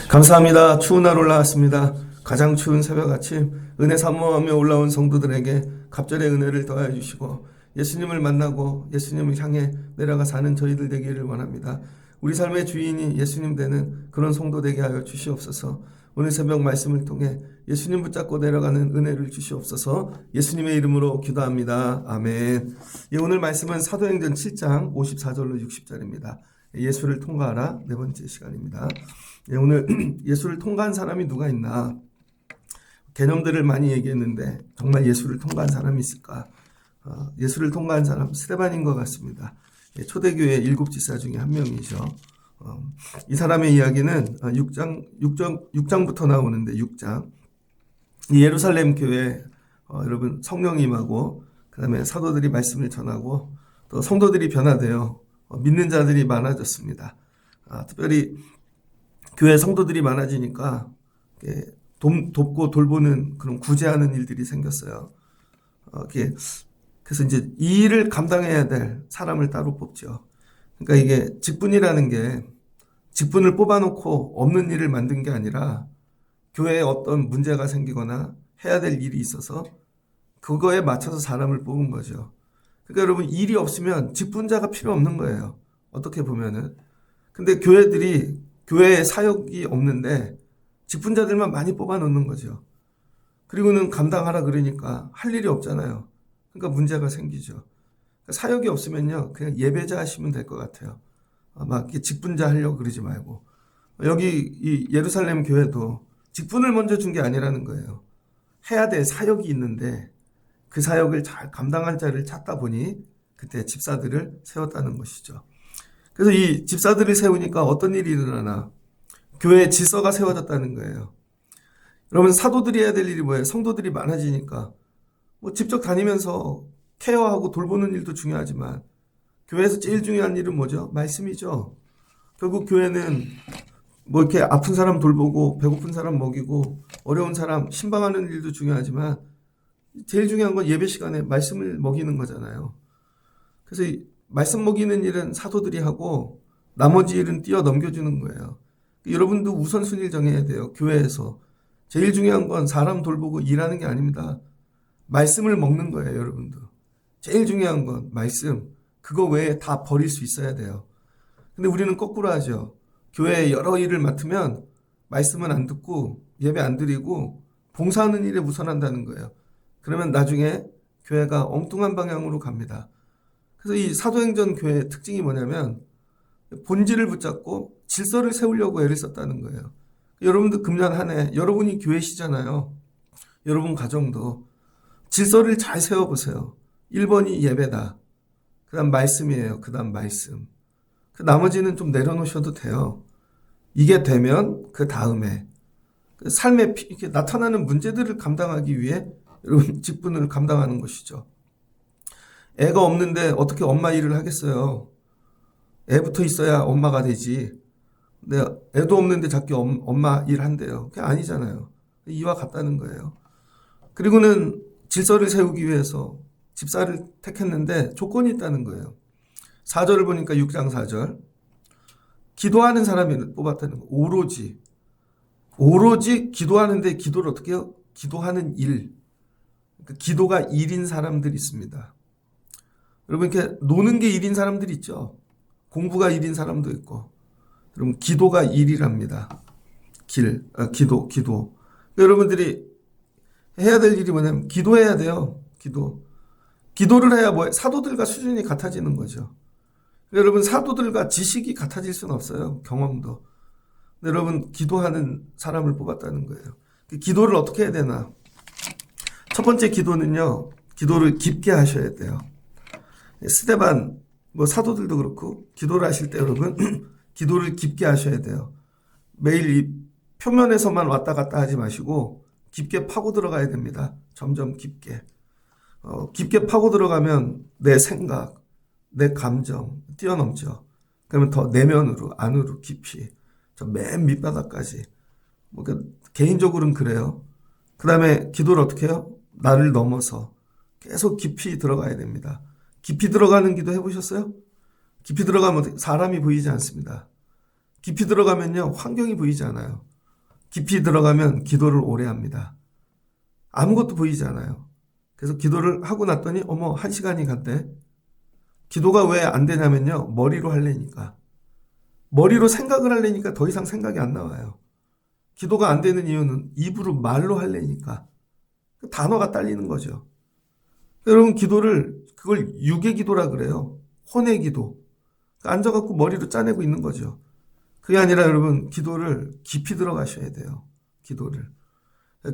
감사합니다. 추운 날 올라왔습니다. 가장 추운 새벽 아침 은혜 사모하며 올라온 성도들에게 갑절의 은혜를 더하여 주시고 예수님을 만나고 예수님을 향해 내려가 사는 저희들 되기를 원합니다. 우리 삶의 주인이 예수님 되는 그런 성도 되게 하여 주시옵소서. 오늘 새벽 말씀을 통해 예수님 붙잡고 내려가는 은혜를 주시옵소서. 예수님의 이름으로 기도합니다. 아멘. 오늘 말씀은 사도행전 7장 54절로 60절입니다. 예수를 통과하라 네 번째 시간입니다. 오늘 예수를 통과한 사람이 누가 있나? 개념들을 많이 얘기했는데 정말 예수를 통과한 사람이 있을까? 예수를 통과한 사람 스데반인 것 같습니다. 초대교회 7지사 중에 한 명이죠. 이 사람의 이야기는 6장부터 나오는데 6장. 이 예루살렘 교회 여러분 성령 임하고 그다음에 사도들이 말씀을 전하고 또 성도들이 변화되어 믿는 자들이 많아졌습니다. 특별히 교회 성도들이 많아지니까 돕고 돌보는 그런 구제하는 일들이 생겼어요. 그래서 이제 이 일을 감당해야 될 사람을 따로 뽑죠. 그러니까 이게 직분이라는 게 직분을 뽑아놓고 없는 일을 만든 게 아니라 교회에 어떤 문제가 생기거나 해야 될 일이 있어서 그거에 맞춰서 사람을 뽑은 거죠. 그러니까 여러분 일이 없으면 직분자가 필요 없는 거예요. 어떻게 보면은. 근데 교회에 사역이 없는데 직분자들만 많이 뽑아놓는 거죠. 그리고는 감당하라 그러니까 할 일이 없잖아요. 그러니까 문제가 생기죠. 사역이 없으면요 그냥 예배자 하시면 될 것 같아요. 막 직분자 하려고 그러지 말고. 여기 이 예루살렘 교회도 직분을 먼저 준 게 아니라는 거예요. 해야 될 사역이 있는데 그 사역을 잘 감당할 자를 찾다 보니 그때 집사들을 세웠다는 것이죠. 그래서 이 집사들을 세우니까 어떤 일이 일어나나? 교회의 질서가 세워졌다는 거예요. 여러분 사도들이 해야 될 일이 뭐예요? 성도들이 많아지니까 뭐 직접 다니면서 케어하고 돌보는 일도 중요하지만 교회에서 제일 중요한 일은 뭐죠? 말씀이죠. 결국 교회는 뭐 이렇게 아픈 사람 돌보고 배고픈 사람 먹이고 어려운 사람 신방하는 일도 중요하지만 제일 중요한 건 예배 시간에 말씀을 먹이는 거잖아요. 그래서 이 말씀 먹이는 일은 사도들이 하고 나머지 일은 뛰어넘겨주는 거예요. 여러분도 우선순위를 정해야 돼요. 교회에서. 제일 중요한 건 사람 돌보고 일하는 게 아닙니다. 말씀을 먹는 거예요. 여러분도. 제일 중요한 건 말씀. 그거 외에 다 버릴 수 있어야 돼요. 근데 우리는 거꾸로 하죠. 교회에 여러 일을 맡으면 말씀은 안 듣고 예배 안 드리고 봉사하는 일에 우선한다는 거예요. 그러면 나중에 교회가 엉뚱한 방향으로 갑니다. 그래서 이 사도행전 교회의 특징이 뭐냐면 본질을 붙잡고 질서를 세우려고 애를 썼다는 거예요. 여러분도 금년 한 해 여러분이 교회시잖아요. 여러분 가정도 질서를 잘 세워보세요. 1번이 예배다. 그 다음 말씀이에요. 그 다음 말씀. 그 나머지는 좀 내려놓으셔도 돼요. 이게 되면 그 다음에 삶에 이렇게 나타나는 문제들을 감당하기 위해 여러분 직분을 감당하는 것이죠. 애가 없는데 어떻게 엄마 일을 하겠어요? 애부터 있어야 엄마가 되지. 근데 애도 없는데 자꾸 엄마 일 한대요. 그게 아니잖아요. 이와 같다는 거예요. 그리고는 질서를 세우기 위해서 집사를 택했는데 조건이 있다는 거예요. 4절을 보니까 6장 4절. 기도하는 사람을 뽑았다는 거예요. 오로지 기도하는데 기도를 어떻게 해요? 기도하는 일. 그러니까 기도가 일인 사람들이 있습니다. 여러분 이렇게 노는 게 일인 사람들이 있죠. 공부가 일인 사람도 있고. 여러분 기도가 일이랍니다. 기도. 여러분들이 해야 될 일이 뭐냐면 기도해야 돼요. 기도를 해야 뭐예요? 사도들과 수준이 같아지는 거죠. 여러분 사도들과 지식이 같아질 수는 없어요. 경험도. 여러분 기도하는 사람을 뽑았다는 거예요. 기도를 어떻게 해야 되나? 첫 번째 기도는요. 기도를 깊게 하셔야 돼요. 스데반 사도들도 그렇고 기도를 하실 때 여러분 기도를 깊게 하셔야 돼요. 매일 이 표면에서만 왔다 갔다 하지 마시고 깊게 파고 들어가야 됩니다. 점점 깊게. 깊게 파고 들어가면 내 생각, 내 감정 뛰어넘죠. 그러면 더 내면으로 안으로 깊이 저 맨 밑바닥까지. 개인적으로는 그래요. 그 다음에 기도를 어떻게 해요? 나를 넘어서 계속 깊이 들어가야 됩니다. 깊이 들어가는 기도 해보셨어요? 깊이 들어가면 사람이 보이지 않습니다. 깊이 들어가면요, 환경이 보이지 않아요. 깊이 들어가면 기도를 오래 합니다. 아무것도 보이지 않아요. 그래서 기도를 하고 났더니 어머 1시간이 갔대. 기도가 왜 안 되냐면요, 머리로 하려니까. 머리로 생각을 하려니까 더 이상 생각이 안 나와요. 기도가 안 되는 이유는 입으로 말로 하려니까. 단어가 딸리는 거죠. 여러분 기도를 그걸 육의 기도라 그래요. 혼의 기도. 앉아갖고 머리로 짜내고 있는 거죠. 그게 아니라 여러분 기도를 깊이 들어가셔야 돼요. 기도를.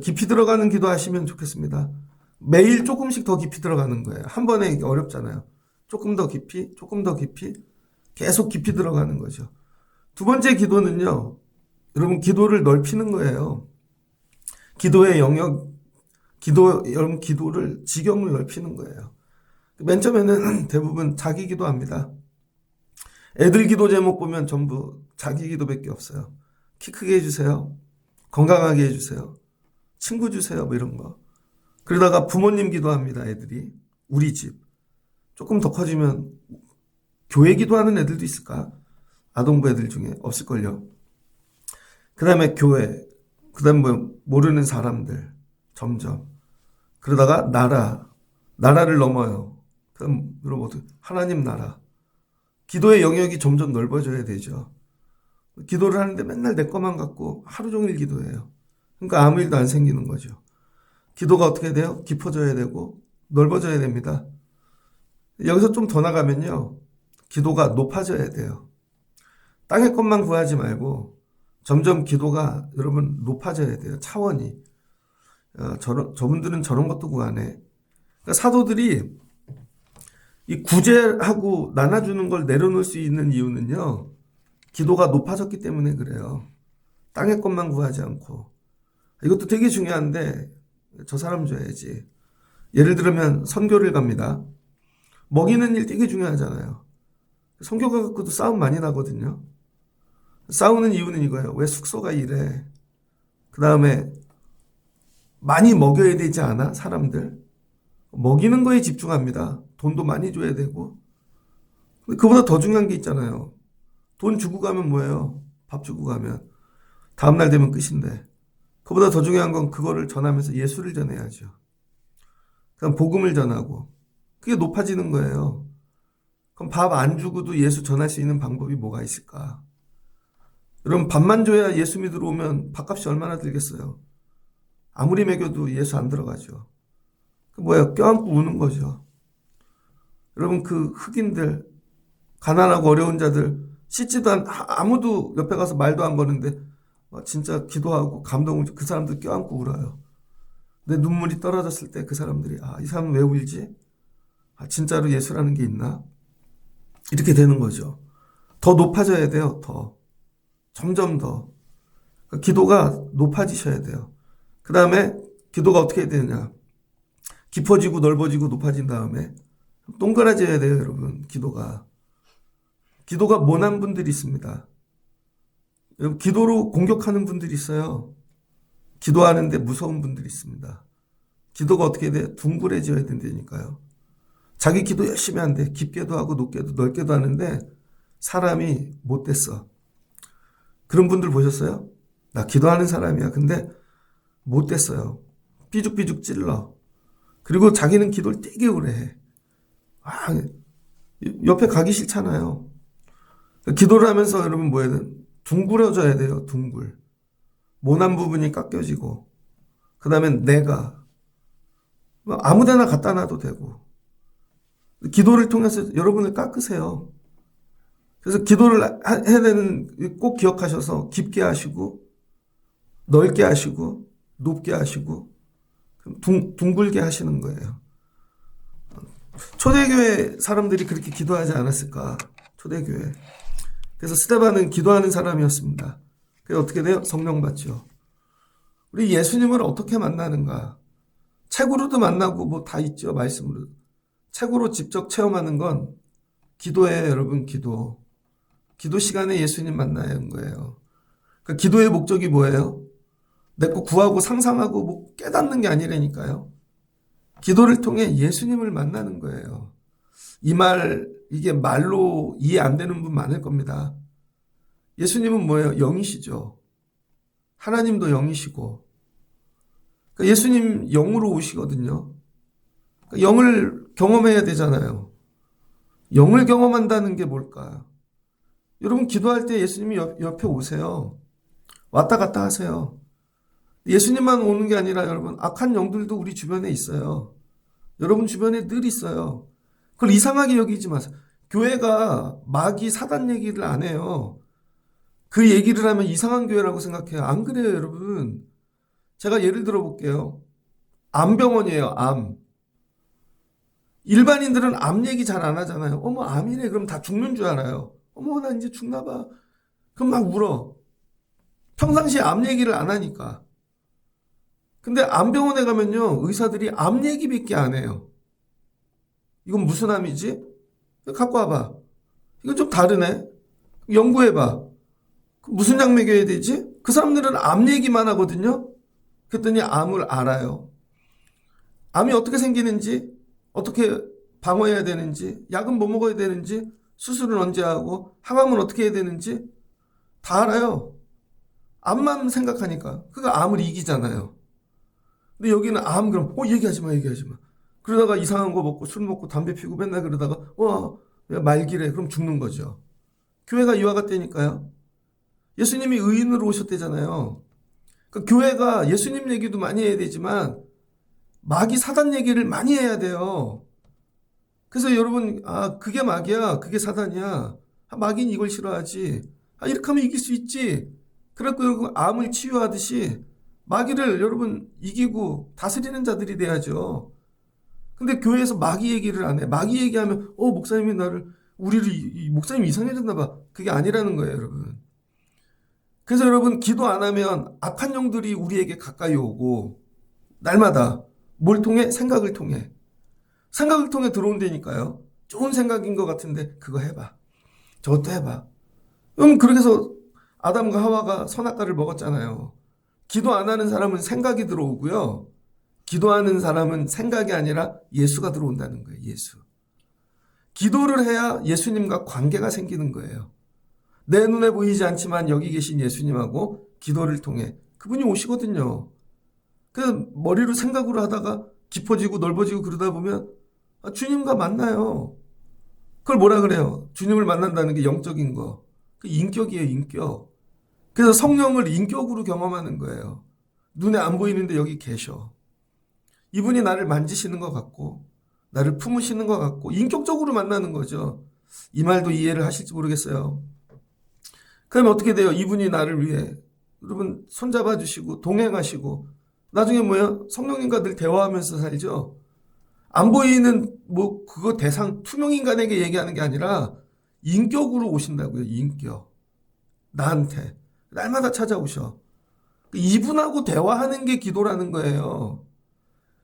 깊이 들어가는 기도 하시면 좋겠습니다. 매일 조금씩 더 깊이 들어가는 거예요. 한 번에 어렵잖아요. 조금 더 깊이, 조금 더 깊이, 계속 깊이 들어가는 거죠. 두 번째 기도는요, 여러분 기도를 넓히는 거예요. 기도의 영역, 여러분 기도를 지경을 넓히는 거예요. 맨 처음에는 대부분 자기 기도합니다. 애들 기도 제목 보면 전부 자기 기도밖에 없어요. 키 크게 해주세요. 건강하게 해주세요. 친구 주세요. 뭐 이런 거. 그러다가 부모님 기도합니다. 애들이. 우리 집. 조금 더 커지면 교회 기도하는 애들도 있을까? 아동부 애들 중에 없을걸요. 그 다음에 교회. 그 다음에 뭐 모르는 사람들. 점점. 그러다가 나라를 넘어요. 그럼 여러분 하나님 나라. 기도의 영역이 점점 넓어져야 되죠. 기도를 하는데 맨날 내 것만 갖고 하루 종일 기도해요. 그러니까 아무 일도 안 생기는 거죠. 기도가 어떻게 돼요? 깊어져야 되고 넓어져야 됩니다. 여기서 좀 더 나가면요. 기도가 높아져야 돼요. 땅의 것만 구하지 말고 점점 기도가 여러분 높아져야 돼요. 차원이. 저분들은 저런 것도 구하네. 그러니까 사도들이 이 구제하고 나눠주는 걸 내려놓을 수 있는 이유는요. 기도가 높아졌기 때문에 그래요. 땅의 것만 구하지 않고. 이것도 되게 중요한데 저 사람 줘야지. 예를 들면 선교를 갑니다. 먹이는 일 되게 중요하잖아요. 선교가 갖고도 싸움 많이 나거든요. 싸우는 이유는 이거예요. 왜 숙소가 이래. 그 다음에 많이 먹여야 되지 않아? 사람들. 먹이는 거에 집중합니다. 돈도 많이 줘야 되고. 근데 그보다 더 중요한 게 있잖아요. 돈 주고 가면 뭐예요? 밥 주고 가면. 다음날 되면 끝인데. 그보다 더 중요한 건 그거를 전하면서 예수를 전해야죠. 그럼 복음을 전하고. 그게 높아지는 거예요. 그럼 밥 안 주고도 예수 전할 수 있는 방법이 뭐가 있을까? 여러분 밥만 줘야 예수 믿으러 오면 밥값이 얼마나 들겠어요? 아무리 먹여도 예수 안 들어가죠. 그 뭐예요? 껴안고 우는 거죠. 여러분 그 흑인들, 가난하고 어려운 자들 씻지도 아무도 옆에 가서 말도 안 거는데 진짜 기도하고 감동을 그 사람들 껴안고 울어요. 내 눈물이 떨어졌을 때 그 사람들이 이 사람은 왜 울지? 진짜로 예수라는 게 있나? 이렇게 되는 거죠. 더 높아져야 돼요. 더. 점점 더. 그러니까 기도가 높아지셔야 돼요. 그 다음에 기도가 어떻게 해야 되느냐. 깊어지고 넓어지고 높아진 다음에 동그라져야 돼요. 여러분 기도가. 기도가 모난 분들이 있습니다. 여러분 기도로 공격하는 분들이 있어요. 기도하는데 무서운 분들이 있습니다. 기도가 어떻게 돼? 둥그레져야 된다니까요. 자기 기도 열심히 한대. 깊게도 하고 높게도 넓게도 하는데 사람이 못됐어. 그런 분들 보셨어요? 나 기도하는 사람이야. 근데 못됐어요. 삐죽삐죽 찔러. 그리고 자기는 기도를 되게 오래 해. 옆에 가기 싫잖아요. 기도를 하면서 여러분 뭐예요? 둥그러져야 돼요. 둥글. 모난 부분이 깎여지고 그 다음에 내가 아무데나 갖다 놔도 되고 기도를 통해서 여러분을 깎으세요. 그래서 기도를 해야 되는 꼭 기억하셔서 깊게 하시고 넓게 하시고 높게 하시고 둥글게 하시는 거예요. 초대교회 사람들이 그렇게 기도하지 않았을까? 초대교회. 그래서 스데반은 기도하는 사람이었습니다. 그래서 어떻게 돼요? 성령 받죠. 우리 예수님을 어떻게 만나는가? 책으로도 만나고 뭐 다 있죠. 말씀으로. 책으로 직접 체험하는 건 기도예요. 여러분 기도. 기도 시간에 예수님 만나야 하는 거예요. 그러니까 기도의 목적이 뭐예요? 내 거 구하고 상상하고 뭐 깨닫는 게 아니라니까요. 기도를 통해 예수님을 만나는 거예요. 이게 말로 이해 안 되는 분 많을 겁니다. 예수님은 뭐예요? 영이시죠. 하나님도 영이시고. 그러니까 예수님 영으로 오시거든요. 그러니까 영을 경험해야 되잖아요. 영을 경험한다는 게 뭘까? 여러분 기도할 때 예수님이 옆에 오세요. 왔다 갔다 하세요. 예수님만 오는 게 아니라 여러분 악한 영들도 우리 주변에 있어요. 여러분 주변에 늘 있어요. 그걸 이상하게 여기지 마세요. 교회가 마귀 사단 얘기를 안 해요. 그 얘기를 하면 이상한 교회라고 생각해요. 안 그래요, 여러분. 제가 예를 들어 볼게요. 암병원이에요, 암. 일반인들은 암 얘기 잘 안 하잖아요. 어머, 암이래. 그럼 다 죽는 줄 알아요. 어머, 나 이제 죽나 봐. 그럼 막 울어. 평상시에 암 얘기를 안 하니까. 근데 암병원에 가면요, 의사들이 암 얘기밖에 안 해요. 이건 무슨 암이지? 갖고 와봐. 이건 좀 다르네. 연구해봐. 무슨 약 먹여야 되지? 그 사람들은 암 얘기만 하거든요. 그랬더니 암을 알아요. 암이 어떻게 생기는지, 어떻게 방어해야 되는지, 약은 뭐 먹어야 되는지, 수술은 언제 하고, 항암은 어떻게 해야 되는지 다 알아요. 암만 생각하니까. 그가 암을 이기잖아요. 근데 여기는 암 그럼 얘기하지 마. 그러다가 이상한 거 먹고 술 먹고 담배 피우고 맨날 그러다가 말기래. 그럼 죽는 거죠. 교회가 이와 같다니까요. 예수님이 의인으로 오셨대잖아요. 그 교회가 예수님 얘기도 많이 해야 되지만 마귀 사단 얘기를 많이 해야 돼요. 그래서 여러분 그게 마귀야, 그게 사단이야. 마귀는 이걸 싫어하지. 이렇게 하면 이길 수 있지. 그래갖고 여러분 암을 치유하듯이 마귀를 여러분 이기고 다스리는 자들이 돼야죠. 근데 교회에서 마귀 얘기를 안 해. 마귀 얘기하면 목사님이 목사님이 이상해졌나 봐. 그게 아니라는 거예요, 여러분. 그래서 여러분 기도 안 하면 악한 영들이 우리에게 가까이 오고 날마다 뭘 통해? 생각을 통해 들어온다니까요. 좋은 생각인 것 같은데 그거 해봐. 저것도 해봐. 그렇게 해서 아담과 하와가 선악과를 먹었잖아요. 기도 안 하는 사람은 생각이 들어오고요. 기도하는 사람은 생각이 아니라 예수가 들어온다는 거예요. 예수. 기도를 해야 예수님과 관계가 생기는 거예요. 내 눈에 보이지 않지만 여기 계신 예수님하고 기도를 통해 그분이 오시거든요. 그래서 머리로 생각으로 하다가 깊어지고 넓어지고 그러다 보면 주님과 만나요. 그걸 뭐라 그래요? 주님을 만난다는 게 영적인 거. 그 인격이에요, 인격. 그래서 성령을 인격으로 경험하는 거예요. 눈에 안 보이는데 여기 계셔. 이분이 나를 만지시는 것 같고 나를 품으시는 것 같고 인격적으로 만나는 거죠. 이 말도 이해를 하실지 모르겠어요. 그러면 어떻게 돼요? 이분이 나를 위해 여러분 손잡아 주시고 동행하시고 나중에 뭐예요? 성령님과 늘 대화하면서 살죠. 안 보이는 그거 대상 투명 인간에게 얘기하는 게 아니라 인격으로 오신다고요. 인격. 나한테 날마다 찾아오셔. 이분하고 대화하는 게 기도라는 거예요.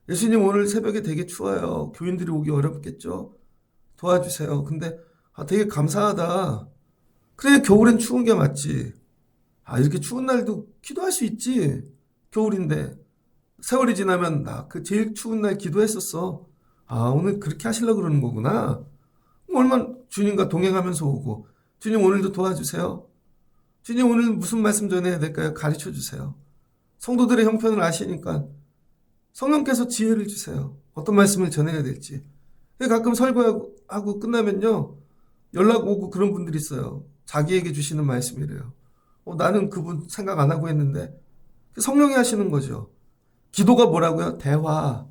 예수님 오늘 새벽에 되게 추워요. 교인들이 오기 어렵겠죠? 도와주세요. 근데 되게 감사하다. 그래, 겨울엔 추운 게 맞지. 이렇게 추운 날도 기도할 수 있지. 겨울인데. 세월이 지나면 나 그 제일 추운 날 기도했었어. 오늘 그렇게 하시려고 그러는 거구나. 얼마나 주님과 동행하면서 오고. 주님 오늘도 도와주세요. 주님 오늘 무슨 말씀 전해야 될까요? 가르쳐 주세요. 성도들의 형편을 아시니까 성령께서 지혜를 주세요. 어떤 말씀을 전해야 될지. 가끔 설교하고 끝나면요. 연락 오고 그런 분들이 있어요. 자기에게 주시는 말씀이래요. 나는 그분 생각 안 하고 했는데 성령이 하시는 거죠. 기도가 뭐라고요? 대화,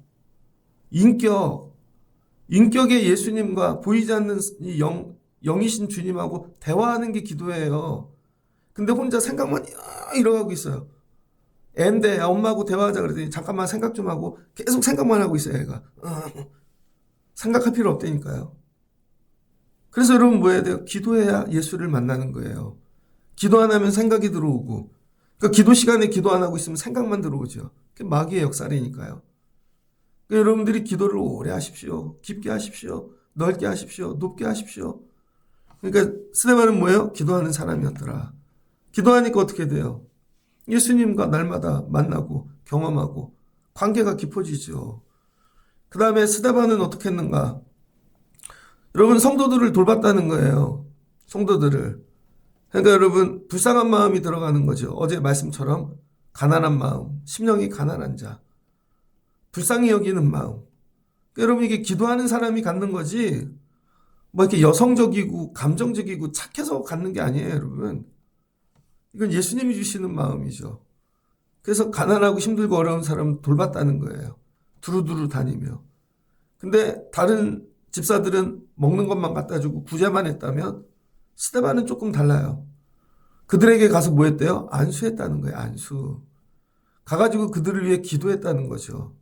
인격의 예수님과 보이지 않는 이 영이신 주님하고 대화하는 게 기도예요. 근데 혼자 생각만 이러고 있어요. 애인데 엄마하고 대화하자 그러더니 잠깐만 생각 좀 하고 계속 생각만 하고 있어요, 애가. 생각할 필요 없다니까요. 그래서 여러분 뭐 해야 돼요? 기도해야 예수를 만나는 거예요. 기도 안 하면 생각이 들어오고, 그러니까 기도 시간에 기도 안 하고 있으면 생각만 들어오죠. 그게 마귀의 역사이니까요. 그러니까 여러분들이 기도를 오래 하십시오. 깊게 하십시오. 넓게 하십시오. 높게 하십시오. 그러니까 스데반은 뭐예요? 기도하는 사람이었더라. 기도하니까 어떻게 돼요? 예수님과 날마다 만나고 경험하고 관계가 깊어지죠. 그 다음에 스데반은 어떻게 했는가? 여러분, 성도들을 돌봤다는 거예요. 성도들을. 그러니까 여러분, 불쌍한 마음이 들어가는 거죠. 어제 말씀처럼 가난한 마음, 심령이 가난한 자, 불쌍히 여기는 마음. 그러니까 여러분, 이게 기도하는 사람이 갖는 거지 뭐 이렇게 여성적이고 감정적이고 착해서 갖는 게 아니에요, 여러분. 이건 예수님이 주시는 마음이죠. 그래서 가난하고 힘들고 어려운 사람 돌봤다는 거예요. 두루두루 다니며. 근데 다른 집사들은 먹는 것만 갖다 주고 구제만 했다면 스데반은 조금 달라요. 그들에게 가서 뭐 했대요? 안수했다는 거예요. 안수. 가가지고 그들을 위해 기도했다는 거죠.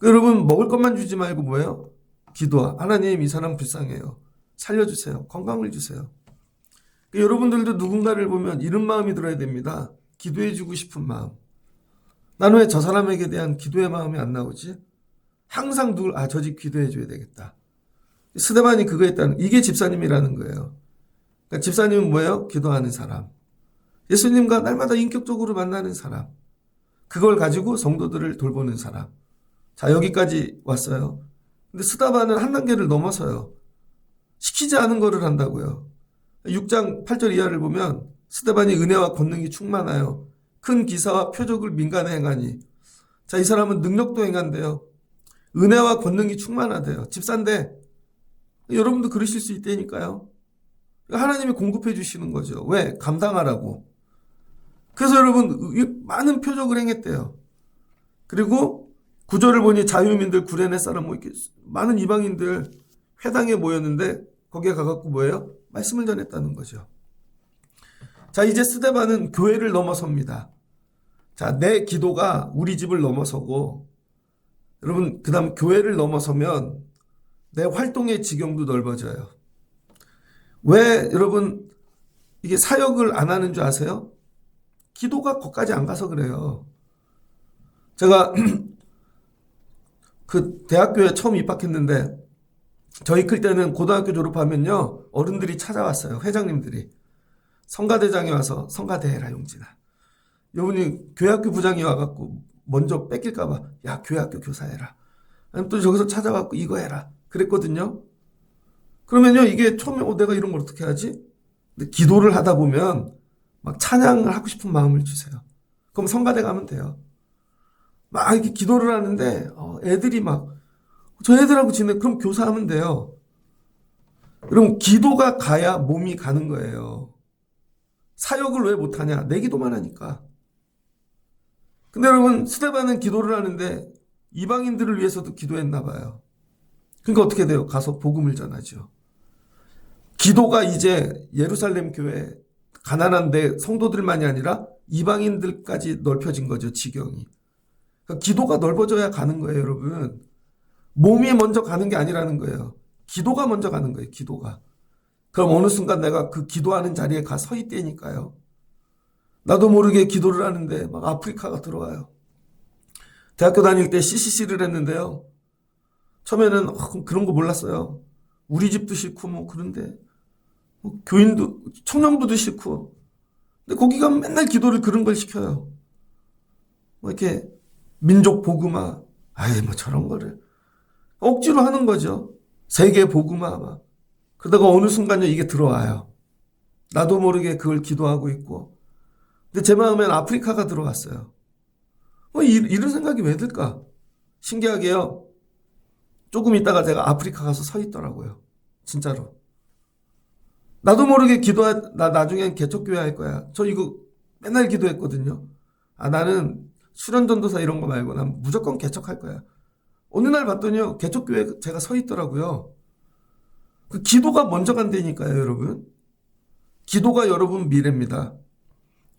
여러분, 먹을 것만 주지 말고 뭐예요? 기도와 하나님, 이 사람 불쌍해요. 살려주세요. 건강을 주세요. 여러분들도 누군가를 보면 이런 마음이 들어야 됩니다. 기도해주고 싶은 마음. 나는 왜 저 사람에게 대한 기도의 마음이 안 나오지? 항상 저 집 기도해줘야 되겠다. 스데반이 그거 했다는, 이게 집사님이라는 거예요. 그러니까 집사님은 뭐예요? 기도하는 사람. 예수님과 날마다 인격적으로 만나는 사람. 그걸 가지고 성도들을 돌보는 사람. 자, 여기까지 왔어요. 근데 스데반은 한 단계를 넘어서요. 시키지 않은 거를 한다고요. 6장 8절 이하를 보면 스데반이 은혜와 권능이 충만하여 큰 기사와 표적을 민간에 행하니. 자, 이 사람은 능력도 행한대요. 은혜와 권능이 충만하대요. 집사인데 여러분도 그러실 수 있다니까요. 하나님이 공급해 주시는 거죠. 왜? 감당하라고. 그래서 여러분 많은 표적을 행했대요. 그리고 구절을 보니 자유민들 구레네 사람 뭐 이렇게 많은 이방인들 회당에 모였는데 거기에 가갖고 뭐예요? 말씀을 전했다는 거죠. 자, 이제 스데반은 교회를 넘어섭니다. 자, 내 기도가 우리 집을 넘어서고 여러분 그 다음 교회를 넘어서면 내 활동의 지경도 넓어져요. 왜 여러분 이게 사역을 안 하는 줄 아세요? 기도가 거기까지 안 가서 그래요. 제가 그 대학교에 처음 입학했는데 저희 클 때는 고등학교 졸업하면요 어른들이 찾아왔어요. 회장님들이 성가대장이 와서 성가대해라 용진아. 요분이 교회학교 부장이 와갖고 먼저 뺏길까봐 야 교회학교 교사해라. 아니면 또 저기서 찾아갖고 이거 해라. 그랬거든요. 그러면요 이게 처음에 내가 이런 걸 어떻게 하지? 근데 기도를 하다 보면 막 찬양을 하고 싶은 마음을 주세요. 그럼 성가대 가면 돼요. 막 이렇게 기도를 하는데 애들이 막 저 애들하고 지내. 그럼 교사하면 돼요. 그럼 기도가 가야 몸이 가는 거예요. 사역을 왜 못하냐? 내 기도만 하니까. 근데 여러분 스데반은 기도를 하는데 이방인들을 위해서도 기도했나 봐요. 그러니까 어떻게 돼요? 가서 복음을 전하죠. 기도가 이제 예루살렘 교회 가난한데 성도들만이 아니라 이방인들까지 넓혀진 거죠. 지경이. 그러니까 기도가 넓어져야 가는 거예요. 여러분. 몸이 먼저 가는 게 아니라는 거예요. 기도가 먼저 가는 거예요. 기도가. 그럼 어느 순간 내가 그 기도하는 자리에 가 서 있다니까요. 나도 모르게 기도를 하는데 막 아프리카가 들어와요. 대학교 다닐 때 CCC를 했는데요. 처음에는 그런 거 몰랐어요. 우리 집도 싫고 뭐 그런데 교인도 청년부도 싫고. 근데 거기가 맨날 기도를 그런 걸 시켜요. 뭐 이렇게 민족 복음화, 뭐 저런 거를 억지로 하는 거죠. 세계 복음화 막. 그러다가 어느 순간에 이게 들어와요. 나도 모르게 그걸 기도하고 있고. 근데 제 마음엔 아프리카가 들어왔어요. 이런 생각이 왜 들까? 신기하게요. 조금 있다가 제가 아프리카 가서 서 있더라고요. 진짜로. 나도 모르게 나 나중엔 개척교회 할 거야. 저 이거 맨날 기도했거든요. 나는 수련전도사 이런 거 말고 난 무조건 개척할 거야. 어느 날 봤더니요. 개척교회 제가 서 있더라고요. 그 기도가 먼저 간다니까요, 여러분. 기도가 여러분 미래입니다.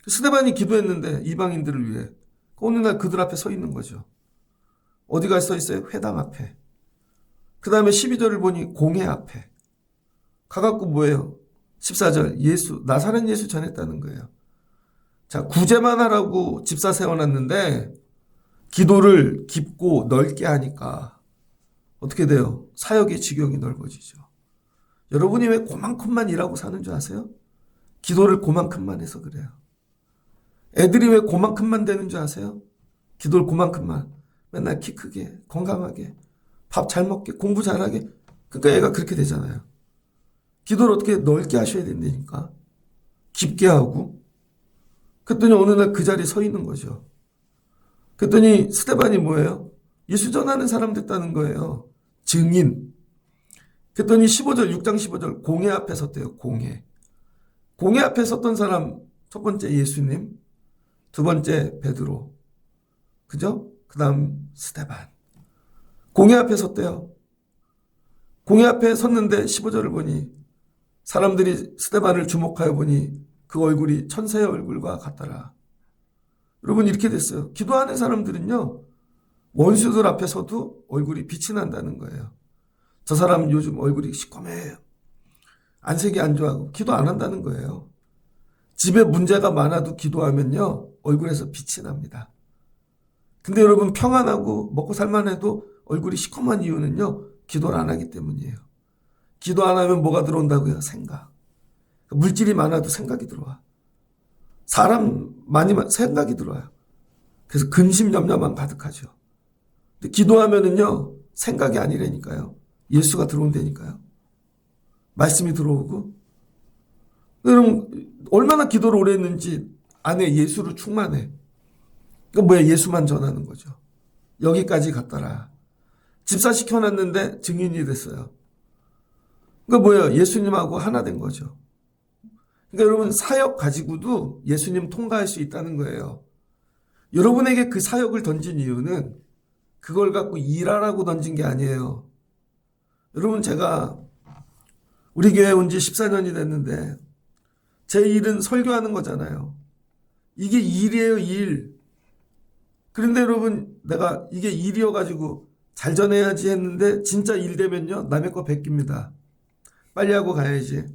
스데반이 기도했는데 이방인들을 위해 어느 날 그들 앞에 서 있는 거죠. 어디가 서 있어요? 회당 앞에. 그 다음에 12절을 보니 공회 앞에. 가갖고 뭐예요? 14절 나사렛 예수 전했다는 거예요. 자, 구제만 하라고 집사 세워놨는데 기도를 깊고 넓게 하니까 어떻게 돼요? 사역의 지경이 넓어지죠. 여러분이 왜 그만큼만 일하고 사는 줄 아세요? 기도를 그만큼만 해서 그래요. 애들이 왜 그만큼만 되는 줄 아세요? 기도를 그만큼만. 맨날 키 크게, 건강하게, 밥 잘 먹게, 공부 잘하게. 그러니까 애가 그렇게 되잖아요. 기도를 어떻게 넓게 하셔야 된다니까. 깊게 하고. 그랬더니 어느 날 그 자리에 서 있는 거죠. 그랬더니 스데반이 뭐예요? 예수 전하는 사람 됐다는 거예요. 증인. 그랬더니 15절, 6장 15절 공회 앞에 섰대요. 공회. 공회 앞에 섰던 사람 첫 번째 예수님, 두 번째 베드로. 그죠? 그 다음 스데반. 공회 앞에 섰대요. 공회 앞에 섰는데 15절을 보니 사람들이 스데반을 주목하여 보니 그 얼굴이 천사의 얼굴과 같더라. 여러분 이렇게 됐어요. 기도하는 사람들은요. 원수들 앞에서도 얼굴이 빛이 난다는 거예요. 저 사람은 요즘 얼굴이 시꺼매요. 안색이 안 좋아하고 기도 안 한다는 거예요. 집에 문제가 많아도 기도하면요. 얼굴에서 빛이 납니다. 근데 여러분 평안하고 먹고 살만해도 얼굴이 시커먼 이유는요. 기도를 안 하기 때문이에요. 기도 안 하면 뭐가 들어온다고요? 생각. 물질이 많아도 생각이 들어와. 사람 많이 생각이 들어와요. 그래서 근심염려만 가득하죠. 근데 기도하면은요. 생각이 아니라니까요. 예수가 들어온다니까요. 말씀이 들어오고. 여러분 얼마나 기도를 오래 했는지 안에 예수로 충만해. 그러니까 뭐야? 예수만 전하는 거죠. 여기까지 갔더라. 집사 시켜놨는데 증인이 됐어요. 그러니까 뭐야? 예수님하고 하나 된 거죠. 그러니까 여러분 사역 가지고도 예수님 통과할 수 있다는 거예요. 여러분에게 그 사역을 던진 이유는 그걸 갖고 일하라고 던진 게 아니에요. 여러분 제가 우리 교회 온 지 14년이 됐는데 제 일은 설교하는 거잖아요. 이게 일이에요, 일. 그런데 여러분 내가 이게 일이어가지고 잘 전해야지 했는데 진짜 일 되면요. 남의 거 베낍니다. 빨리 하고 가야지.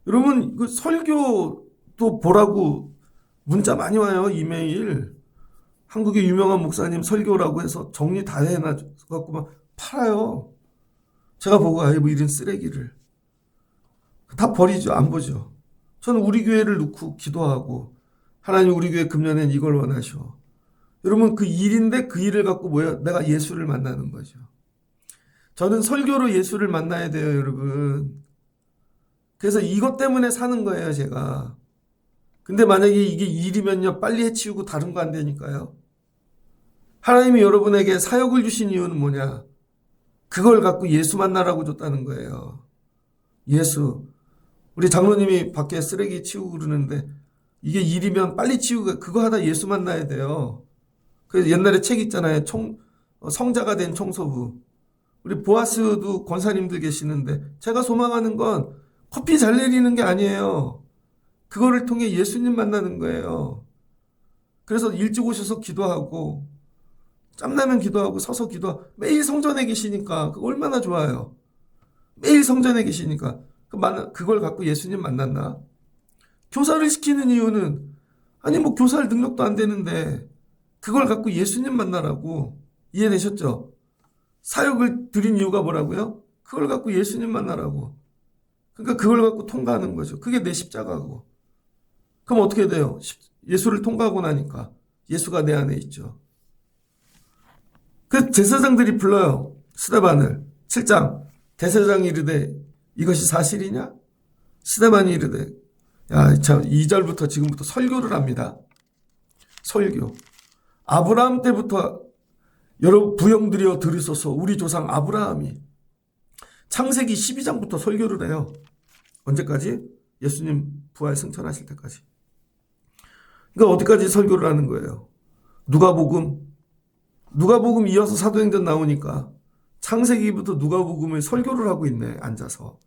여러분 그 설교도 보라고 문자 많이 와요. 이메일. 한국의 유명한 목사님 설교라고 해서 정리 다 해놔갖고 막 팔아요. 제가 보고 뭐 이런 쓰레기를. 다 버리죠. 안 보죠. 저는 우리 교회를 놓고 기도하고 하나님 우리 교회 금년엔 이걸 원하셔. 여러분 그 일인데 그 일을 갖고 뭐야? 내가 예수를 만나는 거죠. 저는 설교로 예수를 만나야 돼요, 여러분. 그래서 이것 때문에 사는 거예요, 제가. 근데 만약에 이게 일이면요, 빨리 해치우고 다른 거 안 되니까요. 하나님이 여러분에게 사역을 주신 이유는 뭐냐? 그걸 갖고 예수 만나라고 줬다는 거예요. 예수. 우리 장로님이 밖에 쓰레기 치우고 그러는데 이게 일이면 빨리 치우고 그거 하다 예수 만나야 돼요. 그래서 옛날에 책 있잖아요. 성자가 된 청소부. 우리 보아스도 권사님들 계시는데 제가 소망하는 건 커피 잘 내리는 게 아니에요. 그거를 통해 예수님 만나는 거예요. 그래서 일찍 오셔서 기도하고 짬나면 기도하고 서서 기도하고 매일 성전에 계시니까 그거 얼마나 좋아요. 매일 성전에 계시니까 그걸 갖고 예수님 만났나? 교사를 시키는 이유는 아니 뭐 교사할 능력도 안 되는데 그걸 갖고 예수님 만나라고. 이해되셨죠? 사역을 드린 이유가 뭐라고요? 그걸 갖고 예수님 만나라고. 그러니까 그걸 갖고 통과하는 거죠. 그게 내 십자가고. 그럼 어떻게 돼요? 예수를 통과하고 나니까 예수가 내 안에 있죠. 그 제사장들이 불러요. 스데반을. 7장. 대제사장이 이르되 이것이 사실이냐? 스데반이 이르되 야, 참 2절부터 지금부터 설교를 합니다. 설교. 아브라함 때부터 여러분 부형들이여 들으소서. 우리 조상 아브라함이 창세기 12장부터 설교를 해요. 언제까지? 예수님 부활 승천하실 때까지. 그러니까 어디까지 설교를 하는 거예요? 누가복음 이어서 사도행전 나오니까 창세기부터 누가복음을 설교를 하고 있네. 앉아서.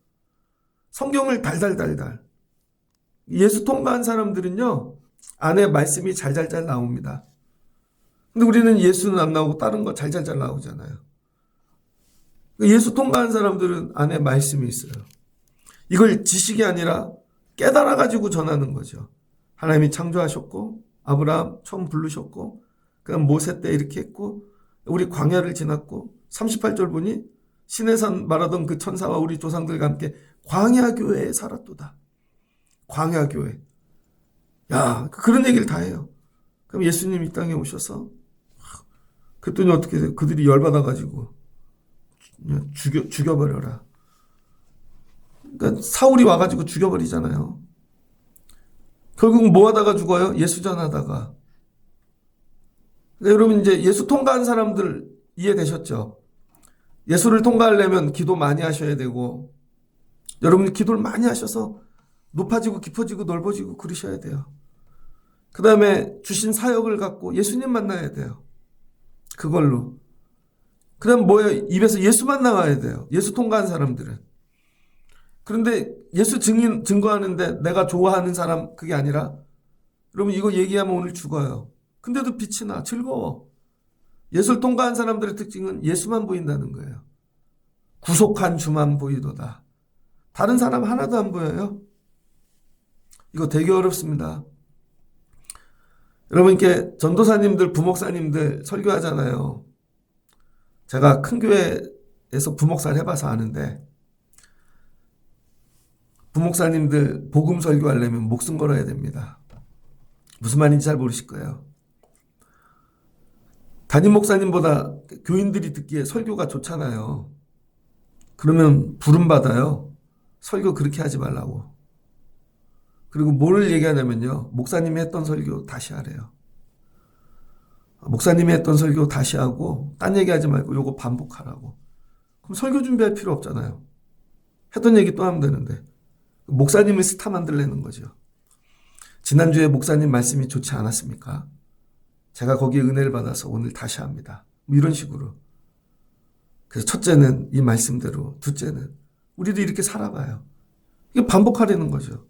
성경을 달달달달. 예수 통과한 사람들은요. 안에 말씀이 잘잘잘 나옵니다. 근데 우리는 예수는 안 나오고 다른 거 잘잘잘 나오잖아요. 예수 통과한 사람들은 안에 말씀이 있어요. 이걸 지식이 아니라 깨달아가지고 전하는 거죠. 하나님이 창조하셨고 아브라함 처음 부르셨고 그다음 모세 때 이렇게 했고 우리 광야를 지났고 38절 보니 시내산 말하던 그 천사와 우리 조상들과 함께 광야교회에 살았도다. 광야교회. 야, 그런 얘기를 다 해요. 그럼 예수님 이 땅에 오셔서 그랬더니 어떻게 돼요? 그들이 열받아가지고 죽여버려라. 그러니까 사울이 와가지고 죽여버리잖아요. 결국 뭐 하다가 죽어요? 예수 전하다가. 그러니까 여러분 이제 예수 통과한 사람들 이해되셨죠? 예수를 통과하려면 기도 많이 하셔야 되고, 여러분이 기도를 많이 하셔서 높아지고 깊어지고 넓어지고 그러셔야 돼요. 그 다음에 주신 사역을 갖고 예수님 만나야 돼요. 그걸로. 그 다음 뭐예요? 입에서 예수만 나와야 돼요. 예수 통과한 사람들은. 그런데 예수 증거하는데 내가 좋아하는 사람 그게 아니라, 여러분 이거 얘기하면 오늘 죽어요. 근데도 빛이 나. 즐거워. 예수를 통과한 사람들의 특징은 예수만 보인다는 거예요. 구속한 주만 보이도다. 다른 사람 하나도 안 보여요. 이거 되게 어렵습니다. 여러분께 전도사님들, 부목사님들 설교하잖아요. 제가 큰 교회에서 부목사를 해봐서 아는데, 부목사님들 복음 설교하려면 목숨 걸어야 됩니다. 무슨 말인지 잘 모르실 거예요. 담임 목사님보다 교인들이 듣기에 설교가 좋잖아요. 그러면 부름받아요. 설교 그렇게 하지 말라고. 그리고 뭘 얘기하냐면요. 목사님이 했던 설교 다시 하래요. 목사님이 했던 설교 다시 하고 딴 얘기하지 말고 요거 반복하라고. 그럼 설교 준비할 필요 없잖아요. 했던 얘기 또 하면 되는데. 목사님을 스타 만들려는 거죠. 지난주에 목사님 말씀이 좋지 않았습니까? 제가 거기에 은혜를 받아서 오늘 다시 합니다. 뭐 이런 식으로. 그래서 첫째는 이 말씀대로, 둘째는 우리도 이렇게 살아가요. 이게 반복하려는 거죠.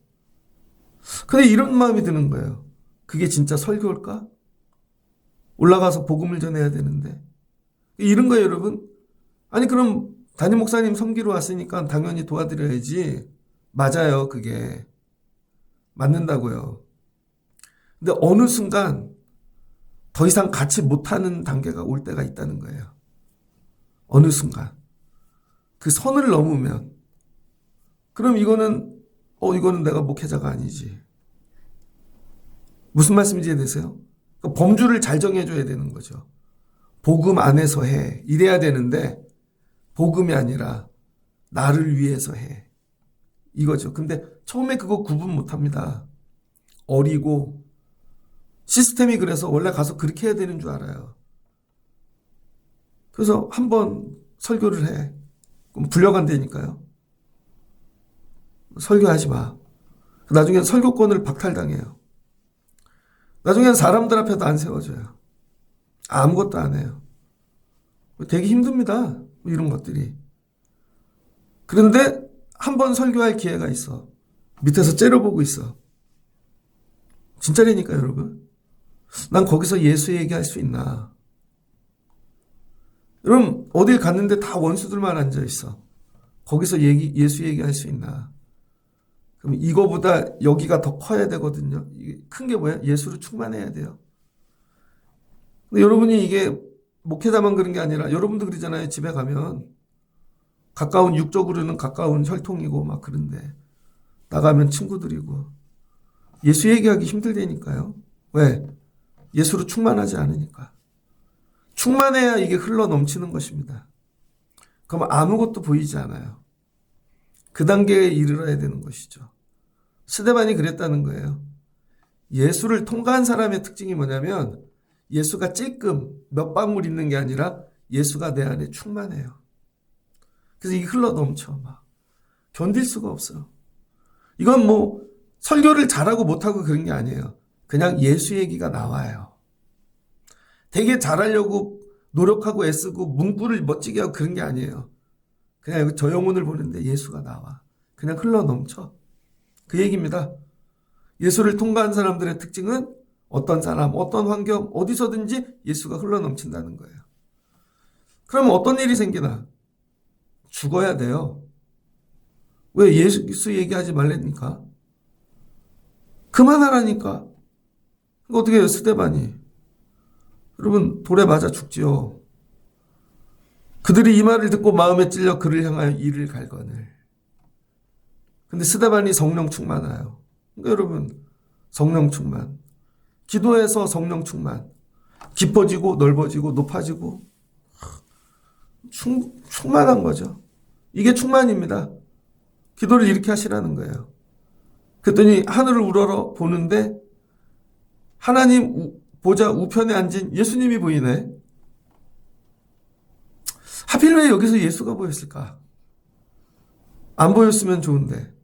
근데 이런 마음이 드는 거예요. 그게 진짜 설교일까? 올라가서 복음을 전해야 되는데. 이런 거예요, 여러분. 아니 그럼 담임 목사님 섬기러 왔으니까 당연히 도와드려야지. 맞아요, 그게. 맞는다고요. 근데 어느 순간 더 이상 같이 못하는 단계가 올 때가 있다는 거예요. 어느 순간. 그 선을 넘으면. 그럼 이거는 내가 목회자가 아니지. 무슨 말씀인지 이해되세요? 그러니까 범주를 잘 정해줘야 되는 거죠. 복음 안에서 해. 이래야 되는데, 복음이 아니라 나를 위해서 해. 이거죠. 근데 처음에 그거 구분 못 합니다. 어리고, 시스템이 그래서 원래 가서 그렇게 해야 되는 줄 알아요. 그래서 한번 설교를 해. 그럼 불려간다니까요. 설교하지 마. 나중엔 설교권을 박탈당해요. 나중엔 사람들 앞에도 안 세워져요. 아무것도 안 해요. 되게 힘듭니다. 이런 것들이. 그런데 한번 설교할 기회가 있어. 밑에서 째려보고 있어. 진짜라니까요, 여러분. 난 거기서 예수 얘기할 수 있나? 여러분, 어딜 갔는데 다 원수들만 앉아있어. 거기서 예수 얘기할 수 있나? 그럼 이거보다 여기가 더 커야 되거든요. 큰 게 뭐야? 예수로 충만해야 돼요. 근데 여러분이 이게 목회자만 그런 게 아니라 여러분도 그러잖아요. 집에 가면 가까운 육적으로는 가까운 혈통이고 막 그런데 나가면 친구들이고 예수 얘기하기 힘들다니까요. 왜? 예수로 충만하지 않으니까. 충만해야 이게 흘러 넘치는 것입니다. 그럼 아무것도 보이지 않아요. 그 단계에 이르러야 되는 것이죠. 스데반이 그랬다는 거예요. 예수를 통과한 사람의 특징이 뭐냐면 예수가 찔끔 몇 방울 있는 게 아니라 예수가 내 안에 충만해요. 그래서 이게 흘러 넘쳐 막 견딜 수가 없어. 이건 뭐 설교를 잘하고 못하고 그런 게 아니에요. 그냥 예수 얘기가 나와요. 되게 잘하려고 노력하고 애쓰고 문구를 멋지게 하고 그런 게 아니에요. 그냥 저 영혼을 보는데 예수가 나와. 그냥 흘러 넘쳐. 그 얘기입니다. 예수를 통과한 사람들의 특징은 어떤 사람, 어떤 환경, 어디서든지 예수가 흘러 넘친다는 거예요. 그러면 어떤 일이 생기나? 죽어야 돼요. 왜 예수 얘기하지 말라니까? 그만하라니까. 어떻게 해요, 스데반이? 여러분, 돌에 맞아 죽지요. 그들이 이 말을 듣고 마음에 찔려 그를 향하여 이를 갈거늘. 근데 스데반이 성령 충만해요. 그러니까 여러분, 성령 충만. 기도해서 성령 충만. 깊어지고 넓어지고 높아지고. 충만한 거죠. 이게 충만입니다. 기도를 이렇게 하시라는 거예요. 그랬더니 하늘을 우러러 보는데 하나님 보좌 우편에 앉은 예수님이 보이네. 하필 왜 여기서 예수가 보였을까? 안 보였으면 좋은데.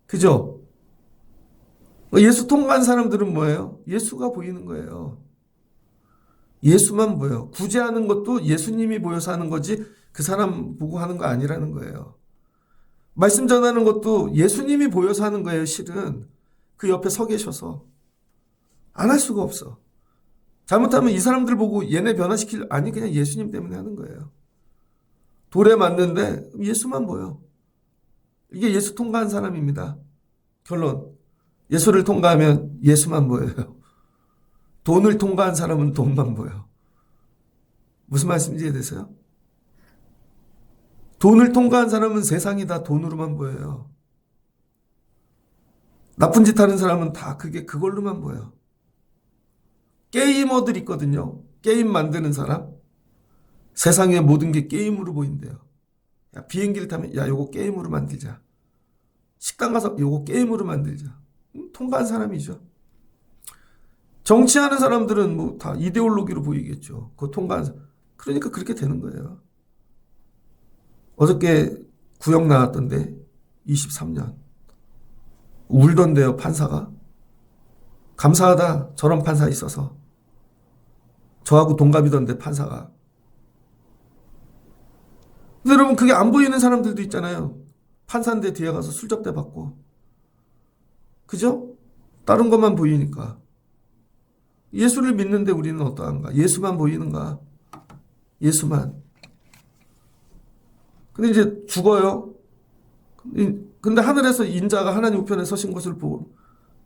그죠? 예수 통과한 사람들은 뭐예요? 예수가 보이는 거예요. 예수만 보여. 구제하는 것도 예수님이 보여서 하는 거지 그 사람 보고 하는 거 아니라는 거예요. 말씀 전하는 것도 예수님이 보여서 하는 거예요. 실은 그 옆에 서 계셔서 안 할 수가 없어. 잘못하면 이 사람들 보고 얘네 변화시킬 아니 그냥 예수님 때문에 하는 거예요. 돌에 맞는데 예수만 보여. 이게 예수 통과한 사람입니다. 결론. 예수를 통과하면 예수만 보여요. 돈을 통과한 사람은 돈만 보여. 무슨 말씀인지 이해되세요? 돈을 통과한 사람은 세상이 다 돈으로만 보여요. 나쁜 짓 하는 사람은 다 그걸로만 보여. 게이머들 있거든요. 게임 만드는 사람. 세상의 모든 게 게임으로 보인대요. 야, 비행기를 타면 야 요거 게임으로 만들자. 식당 가서 요거 게임으로 만들자. 통과한 사람이죠. 정치하는 사람들은 뭐 다 이데올로기로 보이겠죠. 그거 통과한 사람. 그러니까 그렇게 되는 거예요. 어저께 구형 나왔던데 23년. 울던데요 판사가. 감사하다 저런 판사 있어서. 저하고 동갑이던데 판사가. 근데 여러분 그게 안 보이는 사람들도 있잖아요. 판사인데 뒤에 가서 술접대 받고. 그죠? 다른 것만 보이니까. 예수를 믿는데 우리는 어떠한가? 예수만 보이는가? 예수만. 근데 이제 죽어요. 근데 하늘에서 인자가 하나님 우편에 서신 것을 보고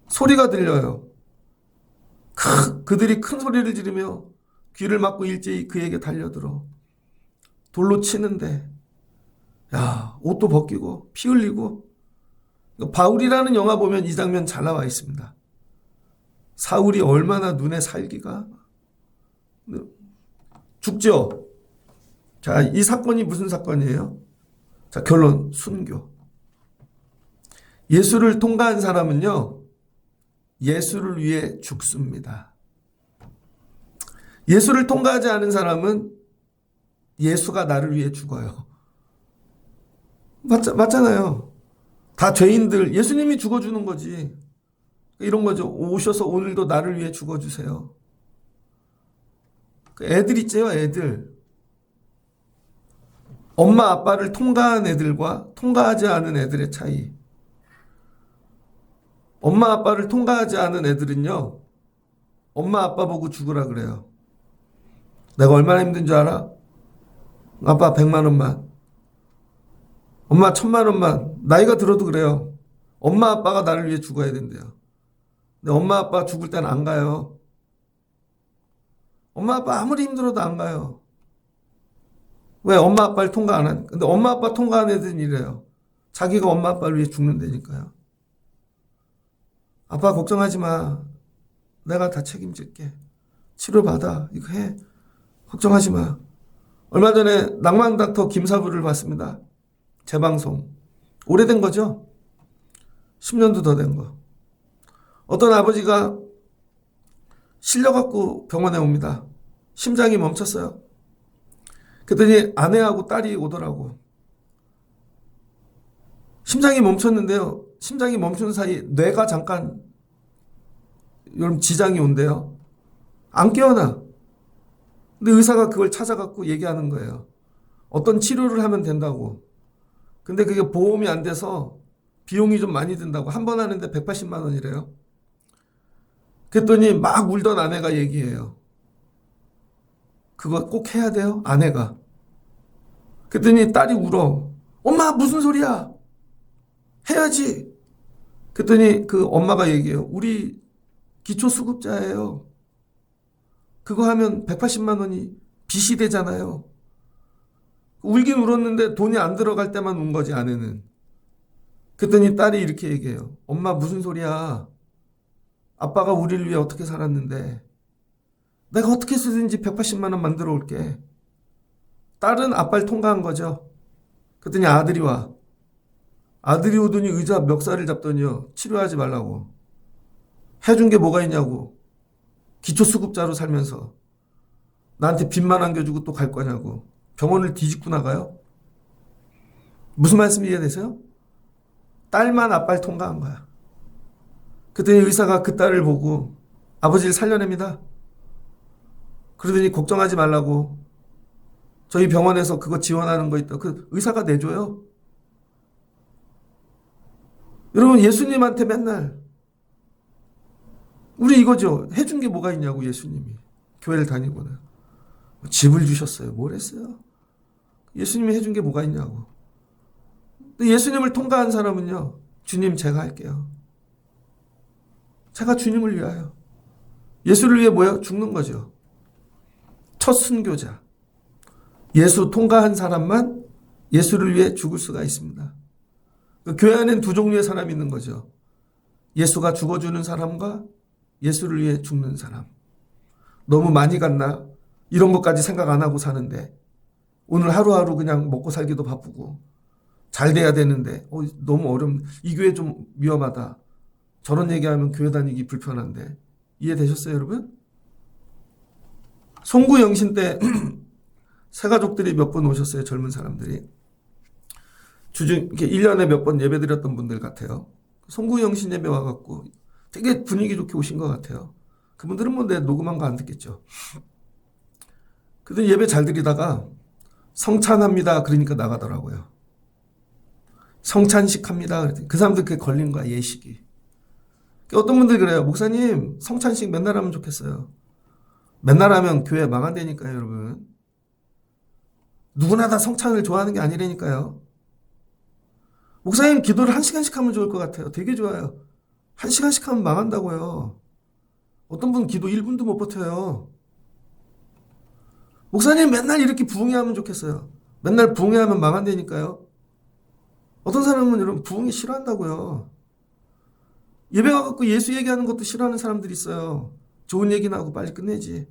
소리가 들려요. 그들이 큰 소리를 지르며 귀를 막고 일제히 그에게 달려들어. 돌로 치는데 야 옷도 벗기고 피 흘리고. 바울이라는 영화 보면 이 장면 잘 나와 있습니다. 사울이 얼마나 눈에 살기가. 죽죠. 자, 이 사건이 무슨 사건이에요? 자, 결론 순교. 예수를 통과한 사람은요. 예수를 위해 죽습니다. 예수를 통과하지 않은 사람은 예수가 나를 위해 죽어요. 맞잖아요. 다 죄인들 예수님이 죽어주는 거지. 이런 거죠. 오셔서 오늘도 나를 위해 죽어주세요. 애들 있죠. 애들. 엄마 아빠를 통과한 애들과 통과하지 않은 애들의 차이. 엄마 아빠를 통과하지 않은 애들은요. 엄마 아빠 보고 죽으라 그래요. 내가 얼마나 힘든 줄 알아? 아빠 100만 원만. 엄마 1000만 원만. 나이가 들어도 그래요. 엄마 아빠가 나를 위해 죽어야 된대요. 근데 엄마 아빠 죽을 땐 안 가요. 엄마 아빠 아무리 힘들어도 안 가요. 왜? 엄마 아빠를 통과 안 한. 근데 엄마 아빠 통과한 애들은 이래요. 자기가 엄마 아빠를 위해 죽는다니까요. 아빠 걱정하지 마. 내가 다 책임질게. 치료받아. 이거 해. 걱정하지 마. 얼마 전에 낭만닥터 김사부를 봤습니다. 재방송. 오래된 거죠? 10년도 더 된 거. 어떤 아버지가 실려갖고 병원에 옵니다. 심장이 멈췄어요. 그랬더니 아내하고 딸이 오더라고. 심장이 멈췄는데요. 심장이 멈춘 사이 뇌가 잠깐 여러분 지장이 온대요. 안 깨어나. 근데 의사가 그걸 찾아갖고 얘기하는 거예요. 어떤 치료를 하면 된다고. 근데 그게 보험이 안 돼서 비용이 좀 많이 든다고. 한 번 하는데 180만 원이래요. 그랬더니 막 울던 아내가 얘기해요. 그거 꼭 해야 돼요? 아내가. 그랬더니 딸이 울어. 엄마 무슨 소리야? 해야지. 그랬더니 그 엄마가 얘기해요. 우리 기초수급자예요. 그거 하면 180만 원이 빚이 되잖아요. 울긴 울었는데 돈이 안 들어갈 때만 운 거지 아내는. 그랬더니 딸이 이렇게 얘기해요. 엄마 무슨 소리야. 아빠가 우리를 위해 어떻게 살았는데 내가 어떻게 쓰든지 180만 원 만들어 올게. 딸은 아빠를 통과한 거죠. 그랬더니 아들이 와. 아들이 오더니 의자 멱살을 잡더니요. 치료하지 말라고. 해준 게 뭐가 있냐고. 기초수급자로 살면서 나한테 빚만 안겨주고 또 갈 거냐고. 병원을 뒤집고 나가요? 무슨 말씀 이해되세요? 딸만 아빠를 통과한 거야. 그랬더니 의사가 그 딸을 보고 아버지를 살려냅니다. 그러더니 걱정하지 말라고. 저희 병원에서 그거 지원하는 거 있다. 그 의사가 내줘요. 여러분, 예수님한테 맨날 우리 이거죠. 해준 게 뭐가 있냐고. 예수님이 교회를 다니고는 집을 주셨어요. 뭘 했어요? 예수님이 해준 게 뭐가 있냐고. 예수님을 통과한 사람은요, 주님 제가 할게요. 제가 주님을 위하여. 예수를 위해 뭐예요? 죽는 거죠. 첫 순교자. 예수 통과한 사람만 예수를 위해 죽을 수가 있습니다. 교회 안에는 두 종류의 사람이 있는 거죠. 예수가 죽어주는 사람과 예수를 위해 죽는 사람. 너무 많이 갔나? 이런 것까지 생각 안 하고 사는데 오늘 하루하루 그냥 먹고 살기도 바쁘고 잘 돼야 되는데 너무 이 교회 좀 위험하다. 저런 얘기하면 교회 다니기 불편한데. 이해되셨어요, 여러분? 송구 영신 때 새가족들이 몇 분 오셨어요, 젊은 사람들이. 이렇게 1년에 몇 번 예배 드렸던 분들 같아요. 송구 영신 예배 와갖고 되게 분위기 좋게 오신 것 같아요. 그분들은 뭐 내 녹음한 거 안 듣겠죠. 그래도 예배 잘 드리다가 성찬합니다. 그러니까 나가더라고요. 성찬식 합니다. 그 사람들 그게 걸린 거야, 예식이. 어떤 분들 그래요. 목사님, 성찬식 맨날 하면 좋겠어요. 맨날 하면 교회 망한다니까요, 여러분. 누구나 다 성찬을 좋아하는 게 아니라니까요. 목사님, 기도를 1시간씩 하면 좋을 것 같아요. 되게 좋아요. 1시간씩 하면 망한다고요. 어떤 분은 기도 1분도 못 버텨요. 목사님, 맨날 이렇게 부흥회하면 좋겠어요. 맨날 부흥회하면 망한다니까요. 어떤 사람은 여러분 부흥회 싫어한다고요. 예배 와갖고 예수 얘기하는 것도 싫어하는 사람들이 있어요. 좋은 얘기나 하고 빨리 끝내지.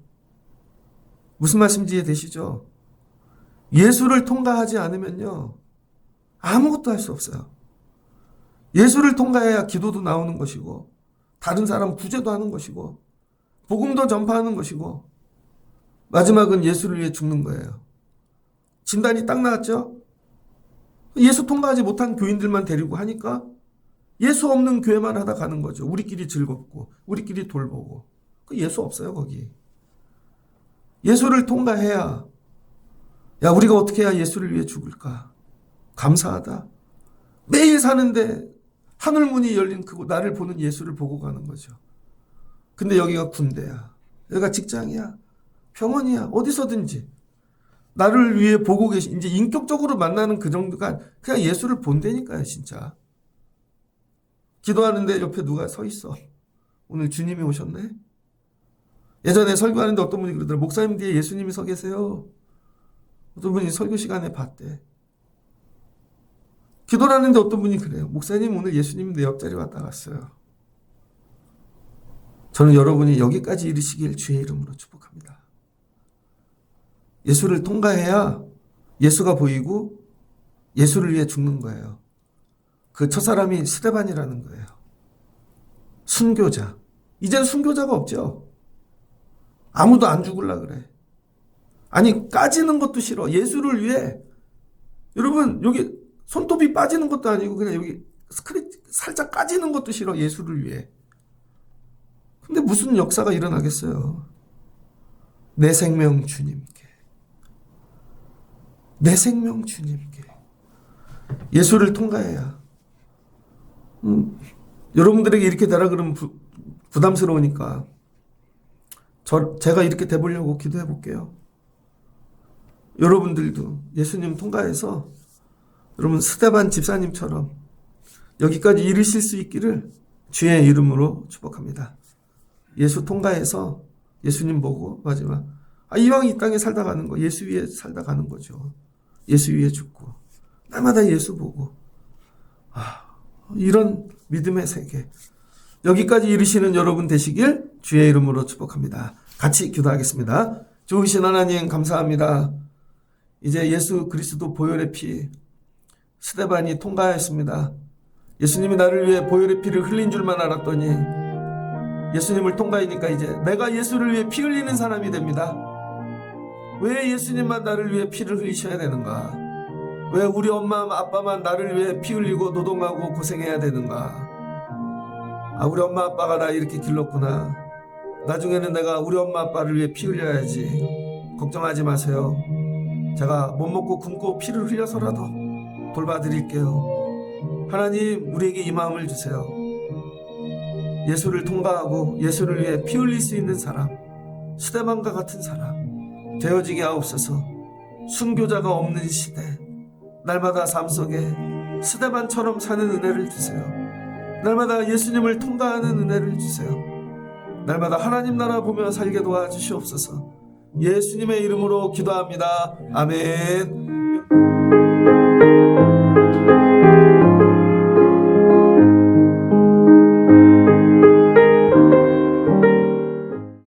무슨 말씀인지 이해되시죠? 예수를 통과하지 않으면요, 아무것도 할 수 없어요. 예수를 통과해야 기도도 나오는 것이고, 다른 사람 구제도 하는 것이고, 복음도 전파하는 것이고, 마지막은 예수를 위해 죽는 거예요. 진단이 딱 나왔죠? 예수 통과하지 못한 교인들만 데리고 하니까 예수 없는 교회만 하다 가는 거죠. 우리끼리 즐겁고 우리끼리 돌보고. 예수 없어요, 거기. 예수를 통과해야, 야, 우리가 어떻게 해야 예수를 위해 죽을까? 감사하다. 매일 사는데 하늘문이 열린 그곳, 나를 보는 예수를 보고 가는 거죠. 근데 여기가 군대야. 여기가 직장이야. 병원이야. 어디서든지 나를 위해 보고 계신, 이제 인격적으로 만나는 그 정도가 그냥 예수를 본다니까요, 진짜. 기도하는데 옆에 누가 서 있어. 오늘 주님이 오셨네? 예전에 설교하는데 어떤 분이 그러더라고요. 목사님 뒤에 예수님이 서 계세요. 어떤 분이 설교 시간에 봤대. 기도를 하는데 어떤 분이 그래요. 목사님, 오늘 예수님이 내 옆자리 왔다 갔어요. 저는 여러분이 여기까지 이르시길 주의 이름으로 축복합니다. 예수를 통과해야 예수가 보이고 예수를 위해 죽는 거예요. 그 첫사람이 스데반이라는 거예요. 순교자. 이젠 순교자가 없죠. 아무도 안 죽을라 그래. 아니, 까지는 것도 싫어. 예수를 위해. 여러분, 여기 손톱이 빠지는 것도 아니고 그냥 여기 살짝 까지는 것도 싫어. 예수를 위해. 근데 무슨 역사가 일어나겠어요? 내 생명 주님께. 내 생명 주님께. 예수를 통과해야. 여러분들에게 이렇게 되라 그러면 부담스러우니까 제가 이렇게 돼보려고 기도해 볼게요. 여러분들도 예수님 통과해서 여러분 스데반 집사님처럼 여기까지 이르실 수 있기를 주의 이름으로 축복합니다. 예수 통과해서 예수님 보고 마지막 이왕 이 땅에 살다 가는 거 예수 위에 살다 가는 거죠. 예수 위에 죽고 날마다 예수 보고 이런 믿음의 세계 여기까지 이르시는 여러분 되시길 주의 이름으로 축복합니다. 같이 기도하겠습니다. 좋으신 하나님 감사합니다. 이제 예수 그리스도 보혈의 피 스데반이 통과했습니다. 예수님이 나를 위해 보혈의 피를 흘린 줄만 알았더니 예수님을 통과하니까 이제 내가 예수를 위해 피 흘리는 사람이 됩니다. 왜 예수님만 나를 위해 피를 흘리셔야 되는가? 왜 우리 엄마 아빠만 나를 위해 피 흘리고 노동하고 고생해야 되는가? 아, 우리 엄마 아빠가 나 이렇게 길렀구나. 나중에는 내가 우리 엄마 아빠를 위해 피 흘려야지. 걱정하지 마세요. 제가 못 먹고 굶고 피를 흘려서라도 돌봐드릴게요. 하나님, 우리에게 이 마음을 주세요. 예수를 통과하고 예수를 위해 피 흘릴 수 있는 사람, 스데반과 같은 사람 되어지게 하옵소서. 순교자가 없는 시대, 날마다 삶 속에 스데반처럼 사는 은혜를 주세요. 날마다 예수님을 통과하는 은혜를 주세요. 날마다 하나님 나라 보며 살게 도와주시옵소서. 예수님의 이름으로 기도합니다. 아멘.